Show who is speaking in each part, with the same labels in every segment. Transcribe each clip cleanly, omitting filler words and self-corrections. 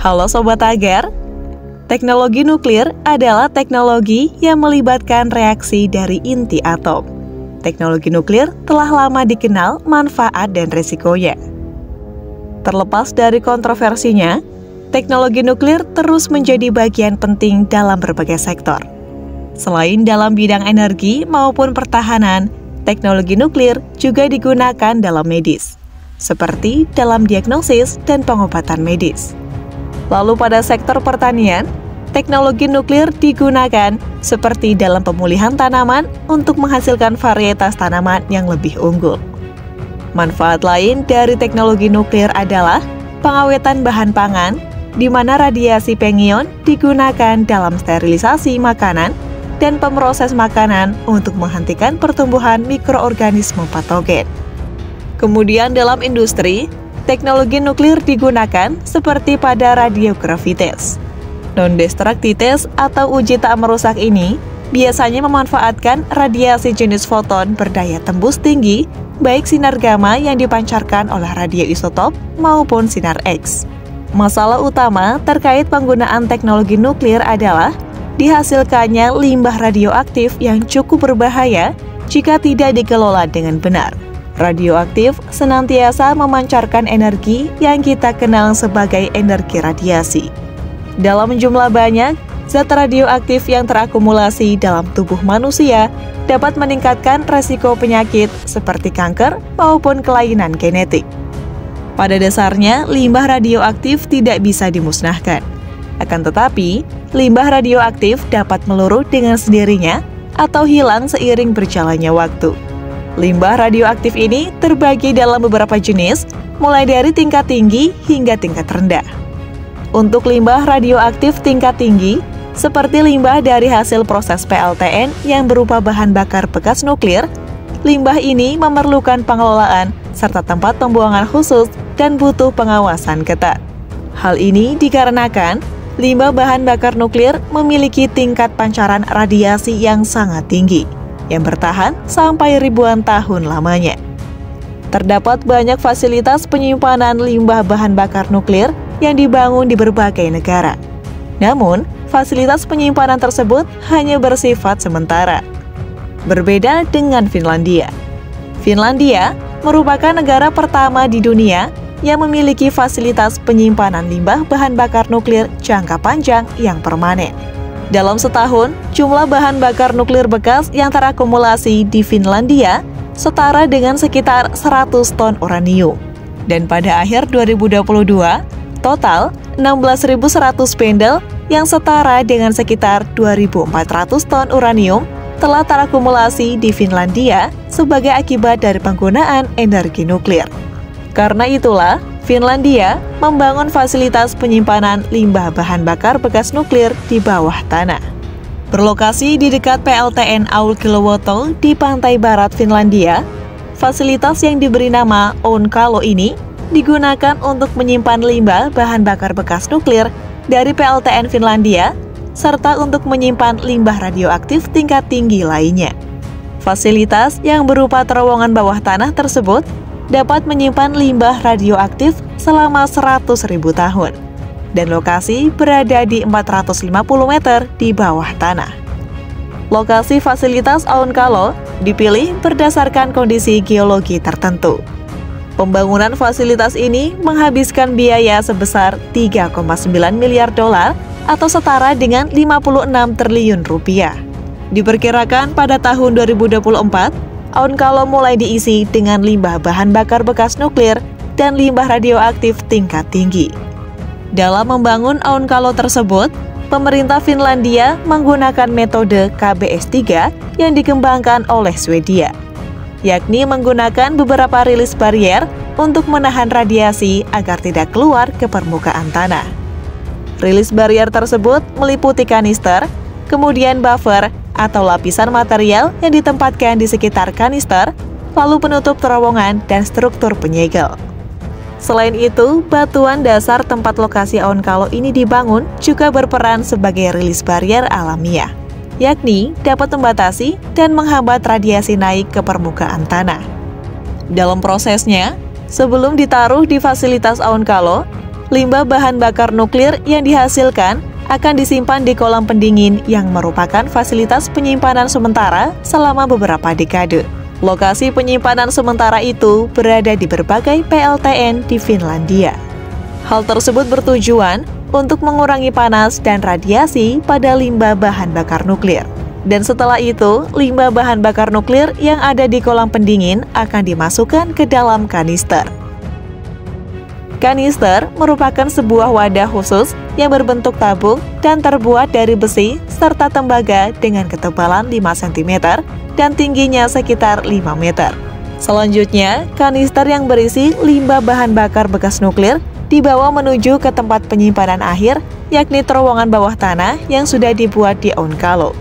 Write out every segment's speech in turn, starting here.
Speaker 1: Halo Sobat Agar, teknologi nuklir adalah teknologi yang melibatkan reaksi dari inti atom. Teknologi nuklir telah lama dikenal manfaat dan risikonya. Terlepas dari kontroversinya, teknologi nuklir terus menjadi bagian penting dalam berbagai sektor. Selain dalam bidang energi maupun pertahanan, teknologi nuklir juga digunakan dalam medis, seperti dalam diagnosis dan pengobatan medis. Lalu pada sektor pertanian, teknologi nuklir digunakan seperti dalam pemulihan tanaman untuk menghasilkan varietas tanaman yang lebih unggul. Manfaat lain dari teknologi nuklir adalah pengawetan bahan pangan, di mana radiasi pengion digunakan dalam sterilisasi makanan dan pemroses makanan untuk menghentikan pertumbuhan mikroorganisme patogen. Kemudian dalam industri, teknologi nuklir digunakan seperti pada radiografi tes. Non-destructive test atau uji tak merusak ini biasanya memanfaatkan radiasi jenis foton berdaya tembus tinggi, baik sinar gamma yang dipancarkan oleh radioisotop maupun sinar X. Masalah utama terkait penggunaan teknologi nuklir adalah dihasilkannya limbah radioaktif yang cukup berbahaya jika tidak dikelola dengan benar. Radioaktif senantiasa memancarkan energi yang kita kenal sebagai energi radiasi. Dalam jumlah banyak, zat radioaktif yang terakumulasi dalam tubuh manusia dapat meningkatkan resiko penyakit seperti kanker maupun kelainan genetik. Pada dasarnya, limbah radioaktif tidak bisa dimusnahkan. Akan tetapi, limbah radioaktif dapat meluruh dengan sendirinya atau hilang seiring berjalannya waktu. Limbah radioaktif ini terbagi dalam beberapa jenis, mulai dari tingkat tinggi hingga tingkat rendah. Untuk limbah radioaktif tingkat tinggi, seperti limbah dari hasil proses PLTN yang berupa bahan bakar bekas nuklir, limbah ini memerlukan pengelolaan serta tempat pembuangan khusus dan butuh pengawasan ketat. Hal ini dikarenakan limbah bahan bakar nuklir memiliki tingkat pancaran radiasi yang sangat tinggi, yang bertahan sampai ribuan tahun lamanya. Terdapat banyak fasilitas penyimpanan limbah bahan bakar nuklir yang dibangun di berbagai negara. Namun, fasilitas penyimpanan tersebut hanya bersifat sementara. Berbeda dengan Finlandia. Finlandia merupakan negara pertama di dunia yang memiliki fasilitas penyimpanan limbah bahan bakar nuklir jangka panjang yang permanen. Dalam setahun, jumlah bahan bakar nuklir bekas yang terakumulasi di Finlandia setara dengan sekitar 100 ton uranium. Dan pada akhir 2022, total 16.100 bendel yang setara dengan sekitar 2.400 ton uranium telah terakumulasi di Finlandia sebagai akibat dari penggunaan energi nuklir. Karena itulah, Finlandia membangun fasilitas penyimpanan limbah bahan bakar bekas nuklir di bawah tanah. Berlokasi di dekat PLTN Olkiluoto di pantai barat Finlandia, fasilitas yang diberi nama Ounkalo ini digunakan untuk menyimpan limbah bahan bakar bekas nuklir dari PLTN Finlandia, serta untuk menyimpan limbah radioaktif tingkat tinggi lainnya. Fasilitas yang berupa terowongan bawah tanah tersebut dapat menyimpan limbah radioaktif selama 100.000 tahun, dan lokasi berada di 450 meter di bawah tanah. Lokasi fasilitas Ounkalo dipilih berdasarkan kondisi geologi tertentu. Pembangunan fasilitas ini menghabiskan biaya sebesar 3,9 miliar dolar atau setara dengan 56 triliun rupiah. Diperkirakan pada tahun 2024, Ounkalo mulai diisi dengan limbah bahan bakar bekas nuklir dan limbah radioaktif tingkat tinggi. Dalam membangun Ounkalo tersebut, pemerintah Finlandia menggunakan metode KBS-3 yang dikembangkan oleh Swedia, yakni menggunakan beberapa rilis barier untuk menahan radiasi agar tidak keluar ke permukaan tanah. Rilis barier tersebut meliputi kanister, kemudian buffer atau lapisan material yang ditempatkan di sekitar kanister, lalu penutup terowongan dan struktur penyegel. Selain itu, batuan dasar tempat lokasi Ounkalo ini dibangun juga berperan sebagai rilis barier alamiah, yakni dapat membatasi dan menghambat radiasi naik ke permukaan tanah. Dalam prosesnya, sebelum ditaruh di fasilitas Ounkalo, limbah bahan bakar nuklir yang dihasilkan akan disimpan di kolam pendingin yang merupakan fasilitas penyimpanan sementara selama beberapa dekade. Lokasi penyimpanan sementara itu berada di berbagai PLTN di Finlandia. Hal tersebut bertujuan untuk mengurangi panas dan radiasi pada limbah bahan bakar nuklir. Dan setelah itu, limbah bahan bakar nuklir yang ada di kolam pendingin akan dimasukkan ke dalam kanister. Kanister merupakan sebuah wadah khusus yang berbentuk tabung dan terbuat dari besi serta tembaga dengan ketebalan 5 cm dan tingginya sekitar 5 meter. Selanjutnya, kanister yang berisi limbah bahan bakar bekas nuklir dibawa menuju ke tempat penyimpanan akhir, yakni terowongan bawah tanah yang sudah dibuat di Onkalo.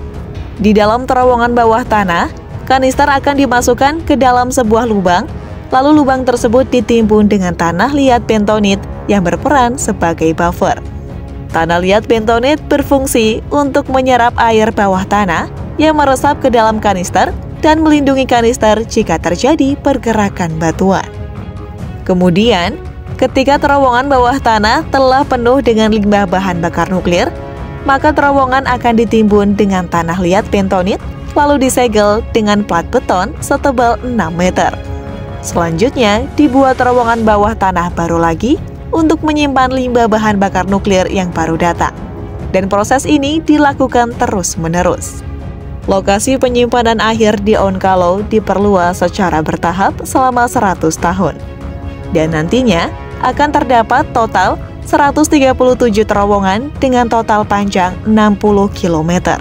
Speaker 1: Di dalam terowongan bawah tanah, kanister akan dimasukkan ke dalam sebuah lubang, lalu lubang tersebut ditimbun dengan tanah liat bentonit yang berperan sebagai buffer. Tanah liat bentonit berfungsi untuk menyerap air bawah tanah yang meresap ke dalam kanister dan melindungi kanister jika terjadi pergerakan batuan. Kemudian, ketika terowongan bawah tanah telah penuh dengan limbah bahan bakar nuklir, maka terowongan akan ditimbun dengan tanah liat bentonit, lalu disegel dengan plat beton setebal 6 meter. Selanjutnya, dibuat terowongan bawah tanah baru lagi untuk menyimpan limbah bahan bakar nuklir yang baru datang. Dan proses ini dilakukan terus-menerus. Lokasi penyimpanan akhir di Onkalo diperluas secara bertahap selama 100 tahun. Dan nantinya akan terdapat total 137 terowongan dengan total panjang 60 km.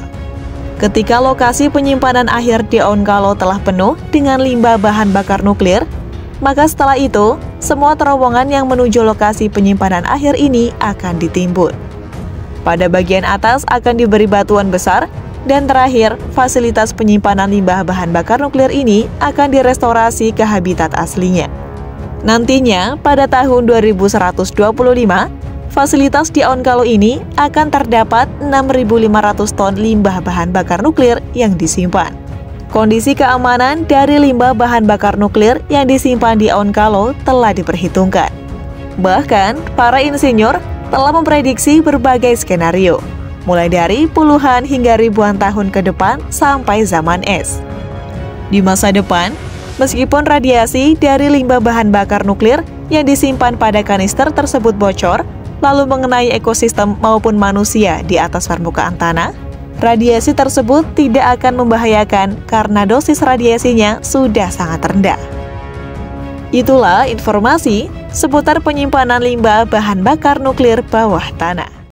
Speaker 1: Ketika lokasi penyimpanan akhir di Onkalo telah penuh dengan limbah bahan bakar nuklir, maka setelah itu, semua terowongan yang menuju lokasi penyimpanan akhir ini akan ditimbun. Pada bagian atas akan diberi batuan besar, dan terakhir, fasilitas penyimpanan limbah bahan bakar nuklir ini akan direstorasi ke habitat aslinya. Nantinya, pada tahun 2125, fasilitas di Onkalo ini akan terdapat 6.500 ton limbah bahan bakar nuklir yang disimpan. Kondisi keamanan dari limbah bahan bakar nuklir yang disimpan di Onkalo telah diperhitungkan. Bahkan, para insinyur telah memprediksi berbagai skenario, mulai dari puluhan hingga ribuan tahun ke depan sampai zaman es. Di masa depan, meskipun radiasi dari limbah bahan bakar nuklir yang disimpan pada kanister tersebut bocor, lalu mengenai ekosistem maupun manusia di atas permukaan tanah, radiasi tersebut tidak akan membahayakan karena dosis radiasinya sudah sangat rendah. Itulah informasi seputar penyimpanan limbah bahan bakar nuklir bawah tanah.